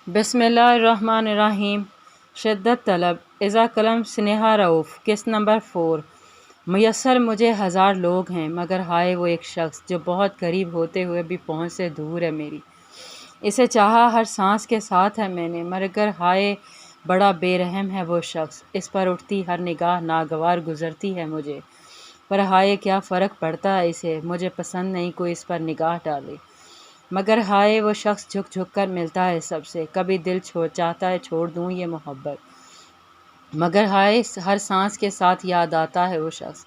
بسم اللہ الرحمن الرحیم۔ شدت طلب اذا قلم سنیہا رؤف۔ قسط نمبر 4۔ میسر مجھے 1000 لوگ ہیں مگر ہائے وہ ایک شخص جو بہت قریب ہوتے ہوئے بھی پہنچ سے دور ہے میری۔ اسے چاہا ہر سانس کے ساتھ ہے میں نے مگر ہائے بڑا بے رحم ہے وہ شخص۔ اس پر اٹھتی ہر نگاہ ناگوار گزرتی ہے مجھے، پر ہائے کیا فرق پڑتا ہے اسے، مجھے پسند نہیں کوئی اس پر نگاہ ڈالے۔ مگر ہائے وہ شخص جھک جھک کر ملتا ہے سب سے، کبھی دل چاہتا ہے چھوڑ دوں یہ محبت، مگر ہائے ہر سانس کے ساتھ یاد آتا ہے وہ شخص۔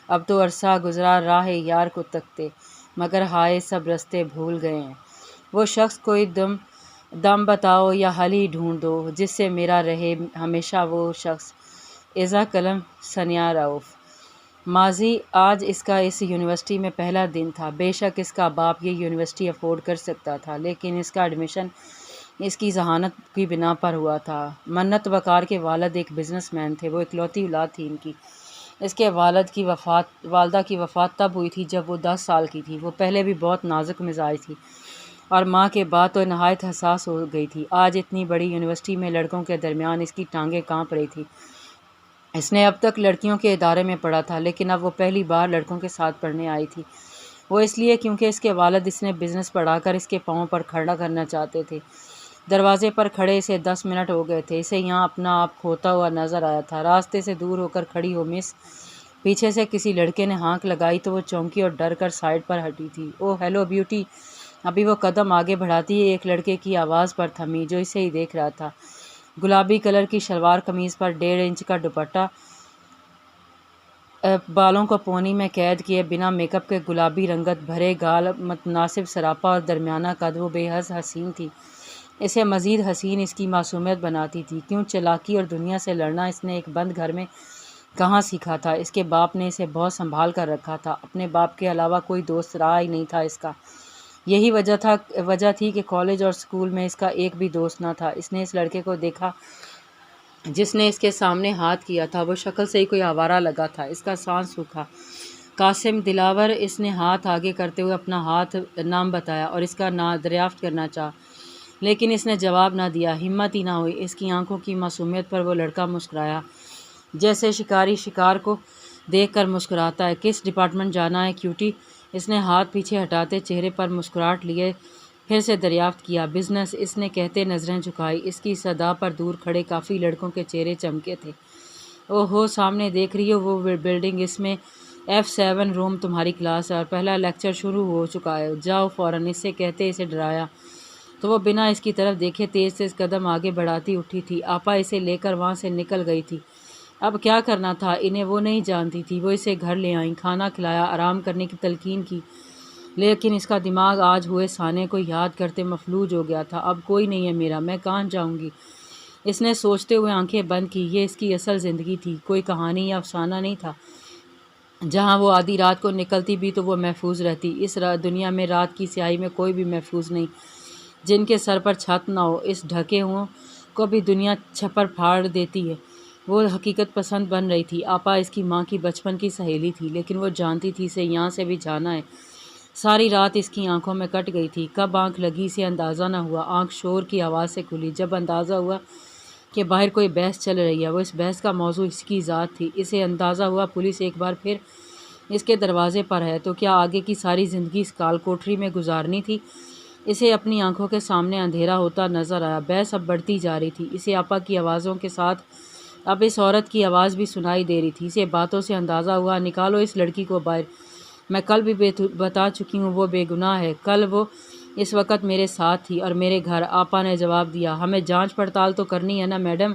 اب تو عرصہ گزرا راہ یار کو تکتے، مگر ہائے سب رستے بھول گئے ہیں۔ وہ شخص کوئی دم بتاؤ یا حل ہی ڈھونڈ دو جس سے میرا رہے ہمیشہ وہ شخص۔ اذا قلم سنیہا رؤف۔ ماضی آج اس کا اس یونیورسٹی میں پہلا دن تھا۔ بے شک اس کا باپ یہ یونیورسٹی افورڈ کر سکتا تھا، لیکن اس کا ایڈمیشن اس کی ذہانت کی بنا پر ہوا تھا۔ منت وقار کے والد ایک بزنس مین تھے، وہ اکلوتی اولاد تھی ان کی۔ اس کے والدہ کی وفات تب ہوئی تھی جب وہ 10 سال کی تھی۔ وہ پہلے بھی بہت نازک مزاج تھی اور ماں کے بعد تو نہایت حساس ہو گئی تھی۔ آج اتنی بڑی یونیورسٹی میں لڑکوں کے درمیان اس کی ٹانگیں کانپ رہی تھی۔ اس نے اب تک لڑکیوں کے ادارے میں پڑھا تھا، لیکن اب وہ پہلی بار لڑکوں کے ساتھ پڑھنے آئی تھی۔ وہ اس لیے کیونکہ اس کے والد اس نے بزنس پڑھا کر اس کے پاؤں پر کھڑا کرنا چاہتے تھے۔ دروازے پر کھڑے اسے 10 منٹ ہو گئے تھے۔ اسے یہاں اپنا آپ کھوتا ہوا نظر آیا تھا۔ راستے سے دور ہو کر کھڑی ہو مس۔ پیچھے سے کسی لڑکے نے ہانک لگائی تو وہ چونکی اور ڈر کر سائڈ پر ہٹی تھی۔ او ہیلو بیوٹی۔ ابھی وہ قدم آگے بڑھاتی ہے ایک لڑکے کی آواز پر تھمی جو اسے ہی دیکھ رہا تھا۔ گلابی کلر کی شلوار قمیض پر 1.5 انچ کا دوپٹہ، بالوں کو پونی میں قید کیے بنا میک اپ کے گلابی رنگت بھرے گال، متناسب سراپا اور درمیانہ قد، وہ بے حد حسین تھی۔ اسے مزید حسین اس کی معصومیت بناتی تھی۔ کیوں چالاکی اور دنیا سے لڑنا اس نے ایک بند گھر میں کہاں سیکھا تھا؟ اس کے باپ نے اسے بہت سنبھال کر رکھا تھا، اپنے باپ کے علاوہ کوئی دوست رہا ہی نہیں تھا اس کا۔ یہی وجہ تھی کہ کالج اور اسکول میں اس کا ایک بھی دوست نہ تھا۔ اس نے اس لڑکے کو دیکھا جس نے اس کے سامنے ہاتھ کیا تھا، وہ شکل سے ہی کوئی آوارہ لگا تھا۔ اس کا سانس سوکھا۔ قاسم دلاور۔ اس نے ہاتھ آگے کرتے ہوئے اپنا نام بتایا اور اس کا دریافت کرنا چاہا، لیکن اس نے جواب نہ دیا۔ ہمت ہی نہ ہوئی۔ اس کی آنکھوں کی معصومیت پر وہ لڑکا مسکرایا، جیسے شکاری شکار کو دیکھ کر مسکراتا ہے۔ کس ڈپارٹمنٹ جانا ہے کیوٹی؟ اس نے ہاتھ پیچھے ہٹاتے چہرے پر مسکراہٹ لیے پھر سے دریافت کیا۔ بزنس، اس نے کہتے نظریں جھکائی۔ اس کی صدا پر دور کھڑے کافی لڑکوں کے چہرے چمکے تھے۔ او ہو، سامنے دیکھ رہی ہو وہ بلڈنگ؟ اس میں F7 روم تمہاری کلاس ہے اور پہلا لیکچر شروع ہو چکا ہے، جاؤ فوراً، اس سے کہتے اسے ڈرایا تو وہ بنا اس کی طرف دیکھے تیز قدم آگے بڑھاتی اٹھی تھی۔ آپا اسے لے کر وہاں سے نکل گئی تھی۔ اب کیا کرنا تھا انہیں وہ نہیں جانتی تھی۔ وہ اسے گھر لے آئیں، کھانا کھلایا، آرام کرنے کی تلقین کی، لیکن اس کا دماغ آج ہوئے سانے کو یاد کرتے مفلوج ہو گیا تھا۔ اب کوئی نہیں ہے میرا، میں کہاں جاؤں گی؟ اس نے سوچتے ہوئے آنکھیں بند کی۔ یہ اس کی اصل زندگی تھی، کوئی کہانی یا افسانہ نہیں تھا۔ جہاں وہ آدھی رات کو نکلتی بھی تو وہ محفوظ رہتی۔ اس دنیا میں رات کی سیاہی میں کوئی بھی محفوظ نہیں۔ جن کے سر پر چھت نہ ہو، اس ڈھکے ہوں کو بھی دنیا چھپر پھاڑ دیتی ہے۔ وہ حقیقت پسند بن رہی تھی۔ آپا اس کی ماں کی بچپن کی سہیلی تھی، لیکن وہ جانتی تھی اسے یہاں سے بھی جانا ہے۔ ساری رات اس کی آنکھوں میں کٹ گئی تھی۔ کب آنکھ لگی اسے اندازہ نہ ہوا۔ آنکھ شور کی آواز سے کھلی۔ جب اندازہ ہوا کہ باہر کوئی بحث چل رہی ہے، وہ اس بحث کا موضوع اس کی ذات تھی۔ اسے اندازہ ہوا پولیس ایک بار پھر اس کے دروازے پر ہے، تو کیا آگے کی ساری زندگی اس کال کوٹری میں گزارنی تھی؟ اسے اپنی آنکھوں کے سامنے اندھیرا ہوتا نظر آیا۔ بحث اب بڑھتی جا رہی تھی۔ اسے آپا کی آوازوں کے ساتھ اب اس عورت کی آواز بھی سنائی دے رہی تھی۔ اسے باتوں سے اندازہ ہوا، نکالو اس لڑکی کو باہر۔ میں کل بھی بتا چکی ہوں وہ بے گناہ ہے۔ کل وہ اس وقت میرے ساتھ تھی اور میرے گھر۔ آپا نے جواب دیا، ہمیں جانچ پڑتال تو کرنی ہے نا میڈم،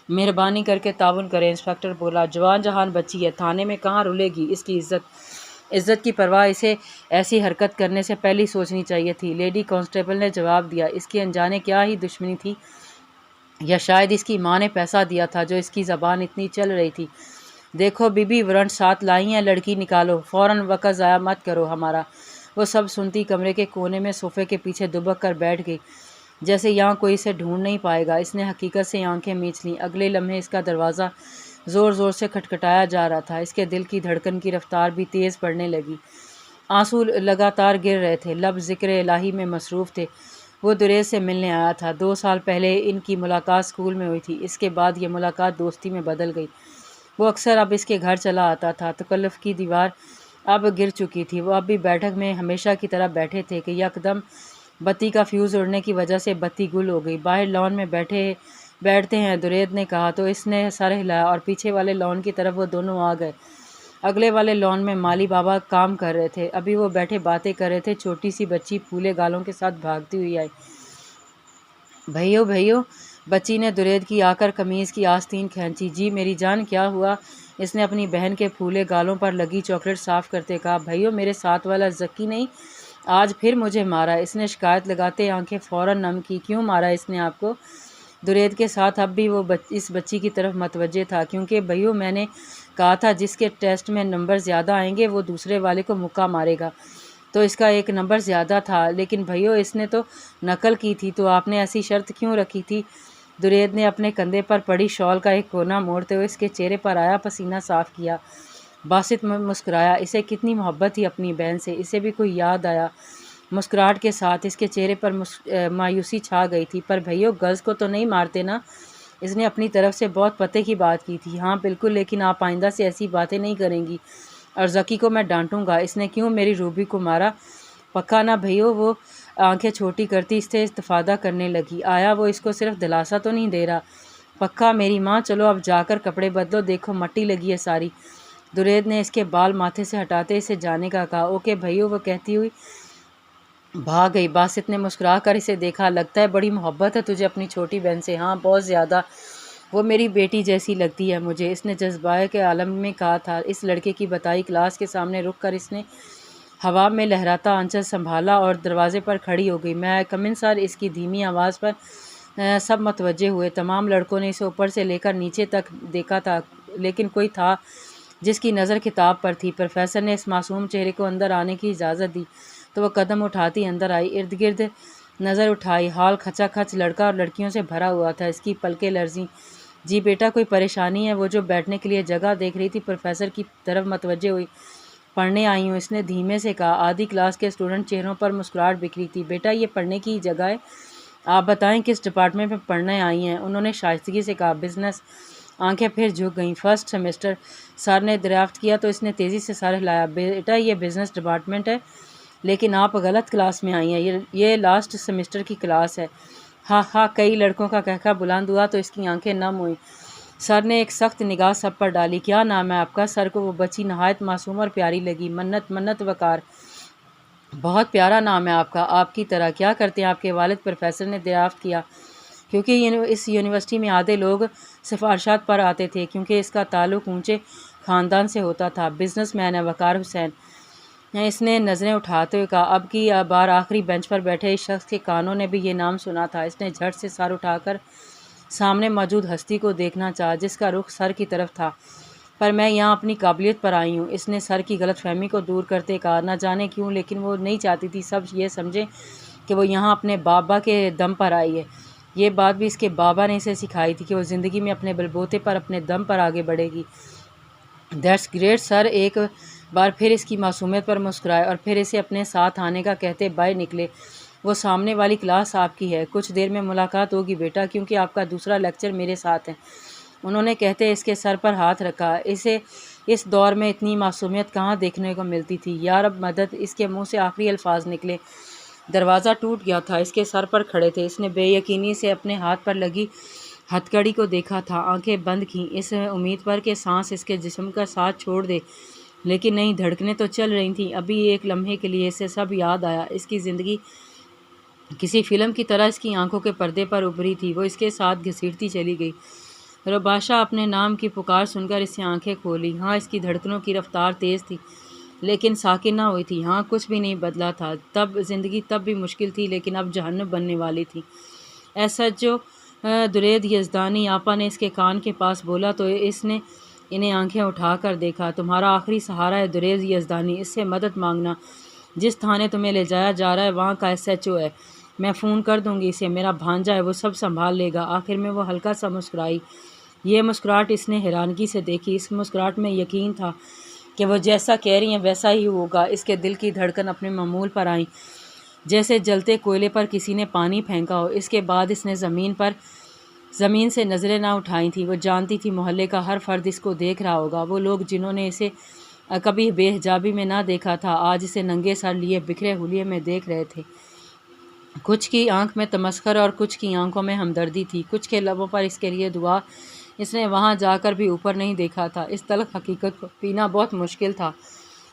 مہربانی کر کے تعاون کریں۔ انسپکٹر بولا، جوان جہان بچی ہے، تھانے میں کہاں رلے گی؟ اس کی عزت کی پرواہ اسے ایسی حرکت کرنے سے پہلے سوچنی چاہیے تھی۔ لیڈی کانسٹیبل نے جواب دیا، اس کی انجانے کیا ہی دشمنی تھی، یا شاید اس کی ماں نے پیسہ دیا تھا جو اس کی زبان اتنی چل رہی تھی۔ دیکھو بی بی، وارنٹ ساتھ لائی ہیں، لڑکی نکالو فوراً، وقت ضائع مت کرو ہمارا۔ وہ سب سنتی کمرے کے کونے میں صوفے کے پیچھے دبک کر بیٹھ گئی، جیسے یہاں کوئی اسے ڈھونڈ نہیں پائے گا۔ اس نے حقیقت سے آنکھیں میچ لیں۔ اگلے لمحے اس کا دروازہ زور زور سے کھٹکھٹایا جا رہا تھا۔ اس کے دل کی دھڑکن کی رفتار بھی تیز پڑنے لگی۔ آنسو لگاتار گر رہے تھے، لب ذکر الہی میں مصروف تھے۔ وہ دریز سے ملنے آیا تھا۔ 2 سال پہلے ان کی ملاقات اسکول میں ہوئی تھی، اس کے بعد یہ ملاقات دوستی میں بدل گئی۔ وہ اکثر اب اس کے گھر چلا آتا تھا۔ تکلف کی دیوار اب گر چکی تھی۔ وہ اب بھی بیٹھک میں ہمیشہ کی طرح بیٹھے تھے کہ یکدم بتی کا فیوز اڑنے کی وجہ سے بتی گل ہو گئی۔ باہر لان میں بیٹھتے ہیں، درید نے کہا تو اس نے سر ہلایا اور پیچھے والے لان کی طرف وہ دونوں آ گئے۔ اگلے والے لان میں مالی بابا کام کر رہے تھے۔ ابھی وہ بیٹھے باتیں کر رہے تھے، چھوٹی سی بچی پھولے گالوں کے ساتھ بھاگتی ہوئی آئی۔ بھائیو بھائیو، بچی نے درید کی آ کر قمیض کی آستین کھینچی۔ جی میری جان، کیا ہوا؟ اس نے اپنی بہن کے پھولے گالوں پر لگی چاکلیٹ صاف کرتے کہا۔ بھائیو، میرے ساتھ والا زکی نہیں آج پھر مجھے مارا، اس نے شکایت لگاتے آنکھیں فوراً نم کی۔ کیوں مارا اس نے آپ کو؟ درید کے ساتھ اب بھی وہ اس بچی کی طرف متوجہ تھا۔ کیونکہ بھائیو، میں نے کہا تھا جس کے ٹیسٹ میں نمبر زیادہ آئیں گے وہ دوسرے والے کو مکہ مارے گا، تو اس کا ایک نمبر زیادہ تھا۔ لیکن بھائیو، اس نے تو نقل کی تھی، تو آپ نے ایسی شرط کیوں رکھی تھی؟ درید نے اپنے کندھے پر پڑی شال کا ایک کونا موڑتے ہوئے اس کے چہرے پر آیا پسینہ صاف کیا۔ باسط مسکرایا۔ اسے کتنی محبت تھی اپنی بہن سے، اسے بھی کوئی یاد آیا۔ مسکراہٹ کے ساتھ اس کے چہرے پر مایوسی چھا گئی تھی۔ پر بھائیو، گرلز کو تو نہیں مارتے نا؟ اس نے اپنی طرف سے بہت پتے کی بات کی تھی۔ ہاں بالکل، لیکن آپ آئندہ سے ایسی باتیں نہیں کریں گی، اور زکی کو میں ڈانٹوں گا۔ اس نے کیوں میری روبی کو مارا؟ پکا نا بھائیو؟ وہ آنکھیں چھوٹی کرتی اس سے استفادہ کرنے لگی۔ آیا وہ اس کو صرف دلاسا تو نہیں دے رہا؟ پکا میری ماں، چلو اب جا کر کپڑے بدلو، دیکھو مٹی لگی ہے ساری۔ درید نے اس کے بال ماتھے سے ہٹاتے اسے جانے کا کہا۔ اوکے بھائیو، وہ کہتی ہوئی بھاگ گئی۔ باسط نے مسکرا کر اسے دیکھا۔ لگتا ہے بڑی محبت ہے تجھے اپنی چھوٹی بہن سے۔ ہاں بہت زیادہ، وہ میری بیٹی جیسی لگتی ہے مجھے، اس نے جذبائے کے عالم میں کہا تھا۔ اس لڑکے کی بتائی کلاس کے سامنے رک کر اس نے ہوا میں لہراتا آنچل سنبھالا اور دروازے پر کھڑی ہو گئی۔ میں کم ان سر؟ اس کی دھیمی آواز پر سب متوجہ ہوئے۔ تمام لڑکوں نے اسے اوپر سے لے کر نیچے تک دیکھا تھا، لیکن کوئی تھا جس کی نظر کتاب پر تھی۔ پروفیسر نے اس معصوم چہرے کو اندر آنے کی اجازت دی تو وہ قدم اٹھاتی اندر آئی، ارد گرد نظر اٹھائی۔ ہال کھچا کھچ لڑکا اور لڑکیوں سے بھرا ہوا تھا۔ اس کی پلکیں لرزیں۔ جی بیٹا، کوئی پریشانی ہے؟ وہ جو بیٹھنے کے لیے جگہ دیکھ رہی تھی پروفیسر کی طرف متوجہ ہوئی۔ پڑھنے آئی ہوں، اس نے دھیمے سے کہا۔ آدھی کلاس کے اسٹوڈنٹ چہروں پر مسکراہٹ بکھری تھی۔ بیٹا، یہ پڑھنے کی جگہ ہے، آپ بتائیں کس ڈپارٹمنٹ میں پڑھنے آئی ہیں؟ انہوں نے شائستگی سے کہا۔ بزنس۔ آنکھیں پھر جھک گئیں۔ فرسٹ سیمسٹر، سر نے دریافت کیا تو اس نے تیزی سے سر ہلایا۔ بیٹا، یہ بزنس ڈپارٹمنٹ ہے، لیکن آپ غلط کلاس میں آئی ہیں، یہ لاسٹ سیمسٹر کی کلاس ہے۔ ہاں ہاں، کئی لڑکوں کا کہکہ بلند ہوا تو اس کی آنکھیں نم ہوئیں۔ سر نے ایک سخت نگاہ سب پر ڈالی۔ کیا نام ہے آپ کا؟ سر کو وہ بچی نہایت معصوم اور پیاری لگی۔ منت وقار۔ بہت پیارا نام ہے آپ کا، آپ کی طرح۔ کیا کرتے ہیں آپ کے والد؟ پروفیسر نے دریافت کیا۔ کیونکہ اس یونیورسٹی میں آدھے لوگ سفارشات پر آتے تھے، کیونکہ اس کا تعلق اونچے خاندان سے ہوتا تھا۔ بزنس مین ہے، وقار حسین۔ اس نے نظریں اٹھاتے ہوئے کہا۔ اب کی بار آخری بینچ پر بیٹھے اس شخص کے کانوں نے بھی یہ نام سنا تھا۔ اس نے جھٹ سے سر اٹھا کر سامنے موجود ہستی کو دیکھنا چاہا جس کا رخ سر کی طرف تھا۔ پر میں یہاں اپنی قابلیت پر آئی ہوں، اس نے سر کی غلط فہمی کو دور کرتے کہا۔ نہ جانے کیوں، لیکن وہ نہیں چاہتی تھی سب یہ سمجھیں کہ وہ یہاں اپنے بابا کے دم پر آئی ہے۔ یہ بات بھی اس کے بابا نے اسے سکھائی تھی کہ وہ زندگی میں اپنے بلبوتے پر اپنے دم پر آگے بڑھے گی۔ دیٹس گریٹ سر۔ ایک بار پھر اس کی معصومیت پر مسکرائے اور پھر اسے اپنے ساتھ آنے کا کہتے باہر نکلے۔ وہ سامنے والی کلاس آپ کی ہے، کچھ دیر میں ملاقات ہوگی بیٹا، کیونکہ آپ کا دوسرا لیکچر میرے ساتھ ہے، انہوں نے کہتے اس کے سر پر ہاتھ رکھا۔ اسے اس دور میں اتنی معصومیت کہاں دیکھنے کو ملتی تھی۔ یا رب مدد، اس کے منہ سے آخری الفاظ نکلے۔ دروازہ ٹوٹ گیا تھا، اس کے سر پر کھڑے تھے۔ اس نے بے یقینی سے اپنے ہاتھ پر لگی ہتھ کڑی کو دیکھا تھا، آنکھیں بند کیں اس امید پر کہ سانس اس کے جسم کا ساتھ چھوڑ دے، لیکن نہیں، دھڑکنیں تو چل رہی تھیں۔ ابھی ایک لمحے کے لیے اسے سب یاد آیا۔ اس کی زندگی کسی فلم کی طرح اس کی آنکھوں کے پردے پر ابھری تھی۔ وہ اس کے ساتھ گھسیٹتی چلی گئی۔ رباشا اپنے نام کی پکار سن کر اس سے آنکھیں کھولی۔ ہاں، اس کی دھڑکنوں کی رفتار تیز تھی لیکن ساکن نہ ہوئی تھی۔ ہاں، کچھ بھی نہیں بدلا تھا۔ زندگی تب بھی مشکل تھی لیکن اب جہنم بننے والی تھی۔ ایسا جو درید یزدانی آپا نے اس کے کان کے پاس بولا تو اس نے انہیں آنکھیں اٹھا کر دیکھا۔ تمہارا آخری سہارا ہے درید یزدانی، اس سے مدد مانگنا۔ جس تھانے تمہیں لے جایا جا رہا ہے وہاں کا SHO ہے، میں فون کر دوں گی اسے، میرا بھانجا ہے، وہ سب سنبھال لے گا۔ آخر میں وہ ہلکا سا مسکرائی۔ یہ مسکراہٹ اس نے حیرانگی سے دیکھی۔ اس مسکراہٹ میں یقین تھا کہ وہ جیسا کہہ رہی ہیں ویسا ہی ہوگا۔ اس کے دل کی دھڑکن اپنے معمول پر آئیں جیسے جلتے کوئلے پر کسی نے پانی پھینکا ہو۔ اس کے بعد اس نے زمین سے نظریں نہ اٹھائی تھیں۔ وہ جانتی تھی محلے کا ہر فرد اس کو دیکھ رہا ہوگا۔ وہ لوگ جنہوں نے اسے کبھی بے حجابی میں نہ دیکھا تھا آج اسے ننگے سر لیے بکھرے حلیے میں دیکھ رہے تھے۔ کچھ کی آنکھ میں تمسخر اور کچھ کی آنکھوں میں ہمدردی تھی، کچھ کے لبوں پر اس کے لیے دعا۔ اس نے وہاں جا کر بھی اوپر نہیں دیکھا تھا۔ اس تلخ حقیقت کو پینا بہت مشکل تھا۔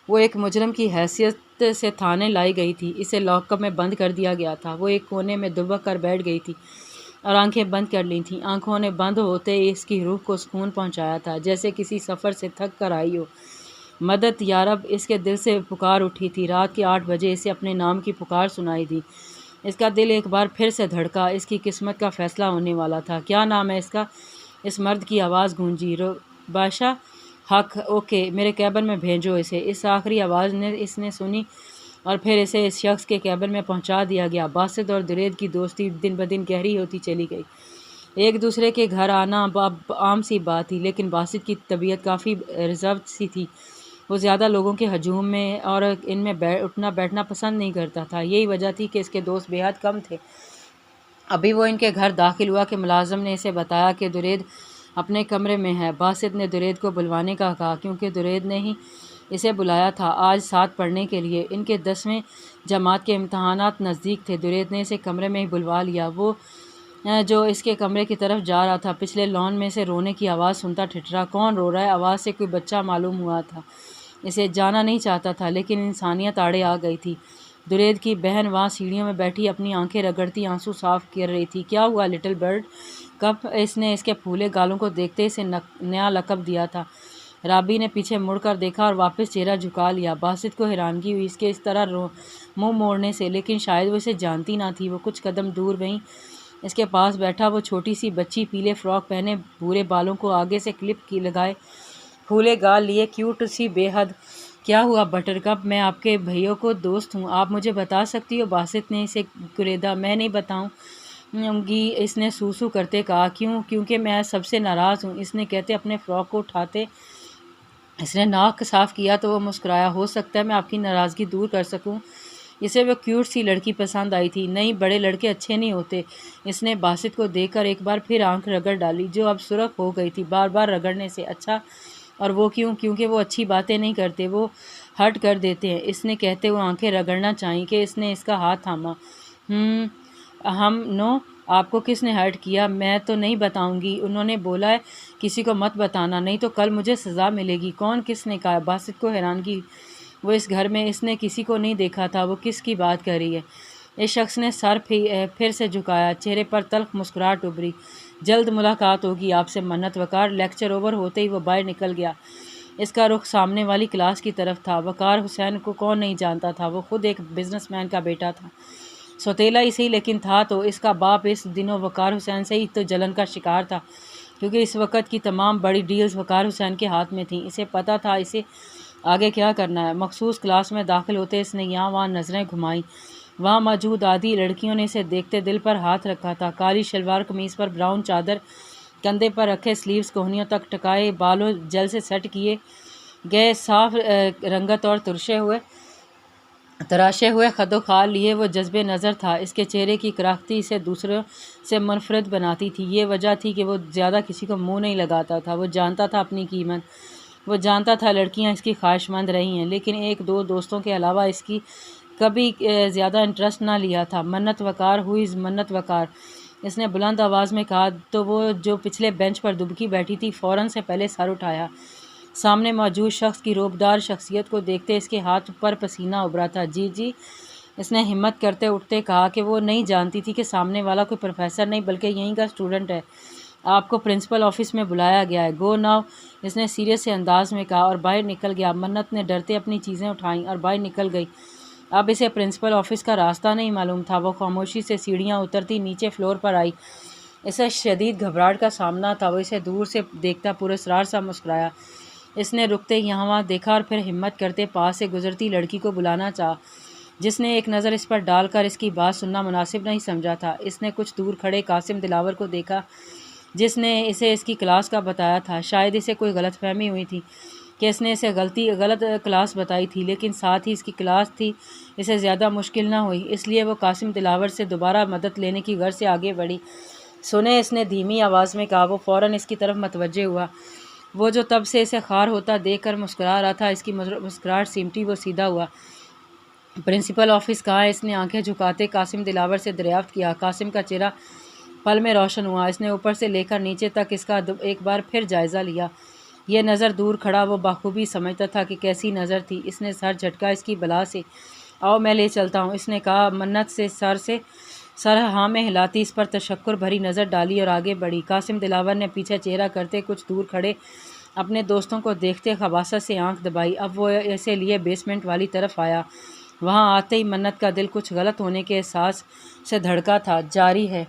وہ ایک مجرم کی حیثیت سے تھانے لائی گئی تھی، اسے لاک اپ میں بند کر دیا گیا تھا۔ وہ ایک کونے میں دبک کر بیٹھ گئی تھی اور آنکھیں بند کر لی تھیں۔ آنکھوں نے بند ہوتے ہی اس کی روح کو سکون پہنچایا تھا، جیسے کسی سفر سے تھک کر آئی ہو۔ مدد یا رب، اس کے دل سے پکار اٹھی تھی۔ رات کے 8 بجے اسے اپنے نام کی پکار سنائی دی۔ اس کا دل ایک بار پھر سے دھڑکا۔ اس کی قسمت کا فیصلہ ہونے والا تھا۔ کیا نام ہے اس کا؟ اس مرد کی آواز گونجی۔ بادشاہ حق، اوکے، میرے کیبن میں بھیجو اسے۔ اس آخری آواز اس نے سنی اور پھر اسے اس شخص کے کیبن میں پہنچا دیا گیا۔ باسط اور درید کی دوستی دن بدن گہری ہوتی چلی گئی۔ ایک دوسرے کے گھر آنا اب عام سی بات تھی، لیکن باسط کی طبیعت کافی ریزرو سی تھی۔ وہ زیادہ لوگوں کے ہجوم میں اور ان میں اٹھنا بیٹھنا پسند نہیں کرتا تھا۔ یہی وجہ تھی کہ اس کے دوست بے حد کم تھے۔ ابھی وہ ان کے گھر داخل ہوا کہ ملازم نے اسے بتایا کہ درید اپنے کمرے میں ہے۔ باسط نے درید کو بلوانے کا کہا، کیونکہ درید نے ہی اسے بلایا تھا آج ساتھ پڑھنے کے لیے۔ ان کے 10ویں جماعت کے امتحانات نزدیک تھے۔ درید نے اسے کمرے میں ہی بلوا لیا۔ وہ جو اس کے کمرے کی طرف جا رہا تھا، پچھلے لان میں سے رونے کی آواز سنتا ٹھٹرا۔ کون رو رہا ہے؟ آواز سے کوئی بچہ معلوم ہوا تھا۔ اسے جانا نہیں چاہتا تھا، لیکن انسانیت آڑے آ گئی تھی۔ درید کی بہن وہاں سیڑھیوں میں بیٹھی اپنی آنکھیں رگڑتی آنسو صاف کر رہی تھی۔ کیا ہوا لٹل برڈ؟ کب؟ اس نے اس کے پھولے گالوں کو دیکھتے اسے نیا لقب دیا تھا۔ رابی نے پیچھے مڑ کر دیکھا اور واپس چہرہ جھکا لیا۔ باسط کو حیرانگی ہوئی اس کے اس طرح منہ موڑنے سے، لیکن شاید وہ اسے جانتی نہ تھی۔ وہ کچھ قدم دور وہیں اس کے پاس بیٹھا، وہ چھوٹی سی بچی، پیلے فراک پہنے، بھورے بالوں کو آگے سے کلپ کی لگائے، پھولے گال لیے، کیوٹ سی بے حد۔ کیا ہوا بٹر کپ؟ میں آپ کے بھائیوں کو دوست ہوں، آپ مجھے بتا سکتی ہو؟ باسط نے اسے کریدا۔ میں نہیں بتاؤں گی، اس نے سو کرتے کہا۔ کیوں؟ کیونکہ میں سب سے ناراض ہوں، اس نے کہتے اپنے فراک کو اٹھاتے اس نے ناک صاف کیا تو وہ مسکرایا۔ ہو سکتا ہے میں آپ کی ناراضگی دور کر سکوں۔ اسے وہ کیوٹ سی لڑکی پسند آئی تھی۔ نہیں، بڑے لڑکے اچھے نہیں ہوتے۔ اس نے باسط کو دیکھ کر ایک بار پھر آنکھ رگڑ ڈالی، جو اب سرخ ہو گئی تھی بار بار رگڑنے سے۔ اچھا، اور وہ کیوں؟ کیونکہ وہ اچھی باتیں نہیں کرتے، وہ ہرٹ کر دیتے ہیں، اس نے کہتے ہوئے آنکھیں رگڑنا چاہیں کہ اس نے اس کا ہاتھ تھاما۔ ہم نو، آپ کو کس نے ہرٹ کیا؟ میں تو نہیں بتاؤں گی، انہوں نے بولا ہے کسی کو مت بتانا، نہیں تو کل مجھے سزا ملے گی۔ کون؟ کس نے کہا؟ باسط کو حیرانگی۔ وہ اس گھر میں اس نے کسی کو نہیں دیکھا تھا، وہ کس کی بات کر رہی ہے؟ اس شخص نے سر پھر سے جھکایا، چہرے پر تلخ مسکراہٹ ابھری۔ جلد ملاقات ہوگی آپ سے منت وقار۔ لیکچر اوور ہوتے ہی وہ باہر نکل گیا۔ اس کا رخ سامنے والی کلاس کی طرف تھا۔ وقار حسین کو کون نہیں جانتا تھا؟ وہ خود ایک بزنس مین کا بیٹا تھا، سوتیلا ہی صحیح لیکن تھا تو۔ اس کا باپ اس دنوں وقار حسین سے ہی تو جلن کا شکار تھا، کیونکہ اس وقت کی تمام بڑی ڈیلز وقار حسین کے ہاتھ میں تھیں۔ اسے پتہ تھا اسے آگے کیا کرنا ہے۔ مخصوص کلاس میں داخل ہوتے اس نے یہاں وہاں نظریں گھمائیں۔ وہاں موجود آدھی لڑکیوں نے اسے دیکھتے دل پر ہاتھ رکھا تھا۔ کالی شلوار قمیص پر براؤن چادر، کندھے پر رکھے سلیوز کوہنیوں تک ٹکائے، بالوں جل سے سیٹ کیے گئے، صاف رنگت اور تراشے ہوئے خد و خال لیے وہ جذب نظر تھا۔ اس کے چہرے کی کراہتی اسے دوسروں سے منفرد بناتی تھی۔ یہ وجہ تھی کہ وہ زیادہ کسی کو منہ نہیں لگاتا تھا۔ وہ جانتا تھا اپنی قیمت، وہ جانتا تھا لڑکیاں اس کی خواہش مند رہی ہیں، لیکن ایک دو دوستوں کے علاوہ اس کی کبھی زیادہ انٹرسٹ نہ لیا تھا۔ منت وقار، ہو از منت وقار؟ اس نے بلند آواز میں کہا تو وہ جو پچھلے بینچ پر دبکی بیٹھی تھی فوراً سے پہلے سر اٹھایا۔ سامنے موجود شخص کی رعبدار شخصیت کو دیکھتے اس کے ہاتھ پر پسینہ ابھرا تھا۔ جی جی، اس نے ہمت کرتے اٹھتے کہا کہ وہ نہیں جانتی تھی کہ سامنے والا کوئی پروفیسر نہیں بلکہ یہیں کا اسٹوڈنٹ ہے۔ آپ کو پرنسپل آفس میں بلایا گیا ہے۔ گو ناؤ، اس نے سیریس سے انداز میں کہا اور باہر نکل گیا۔ منت نے ڈرتے اپنی چیزیں اٹھائیں اور باہر نکل گئی۔ اب اسے پرنسپل آفس کا راستہ نہیں معلوم تھا۔ وہ خاموشی سے سیڑھیاں اترتی نیچے فلور پر آئی۔ اسے شدید گھبراہٹ کا سامنا تھا۔ وہ اسے دور سے دیکھتا پراسرار سا مسکرایا۔ اس نے رکتے یہاں وہاں دیکھا اور پھر ہمت کرتے پاس سے گزرتی لڑکی کو بلانا چاہا، جس نے ایک نظر اس پر ڈال کر اس کی بات سننا مناسب نہیں سمجھا تھا۔ اس نے کچھ دور کھڑے قاسم دلاور کو دیکھا، جس نے اسے اس کی کلاس کا بتایا تھا۔ شاید اسے کوئی غلط فہمی ہوئی تھی۔ کہ اس نے اسے غلط کلاس بتائی تھی، لیکن ساتھ ہی اس کی کلاس تھی، اسے زیادہ مشکل نہ ہوئی، اس لیے وہ قاسم دلاور سے دوبارہ مدد لینے کی غرض سے آگے بڑھی۔ سنیں، اس نے دھیمی آواز میں کہا۔ وہ فوراً اس کی طرف متوجہ ہوا۔ وہ جو تب سے اسے خوار ہوتا دیکھ کر مسکرا رہا تھا، اس کی مسکراہٹ سمٹی، وہ سیدھا ہوا۔ پرنسپل آفس کہاں ہے؟ اس نے آنکھیں جھکاتے قاسم دلاور سے دریافت کیا۔ قاسم کا چہرہ پل میں روشن ہوا۔ اس نے اوپر سے لے کر نیچے تک اس کا ایک بار پھر جائزہ لیا۔ یہ نظر دور کھڑا وہ بخوبی سمجھتا تھا کہ کیسی نظر تھی۔ اس نے سر جھٹکا اس کی بلا سے۔ آؤ میں لے چلتا ہوں، اس نے کہا۔ منت سے سر ہاں میں ہلاتی اس پر تشکر بھری نظر ڈالی اور آگے بڑھی۔ قاسم دلاور نے پیچھے چہرہ کرتے کچھ دور کھڑے اپنے دوستوں کو دیکھتے خباثت سے آنکھ دبائی۔ اب وہ اسے لیے بیسمنٹ والی طرف آیا۔ وہاں آتے ہی منت کا دل کچھ غلط ہونے کے احساس سے دھڑکا تھا۔ جاری ہے۔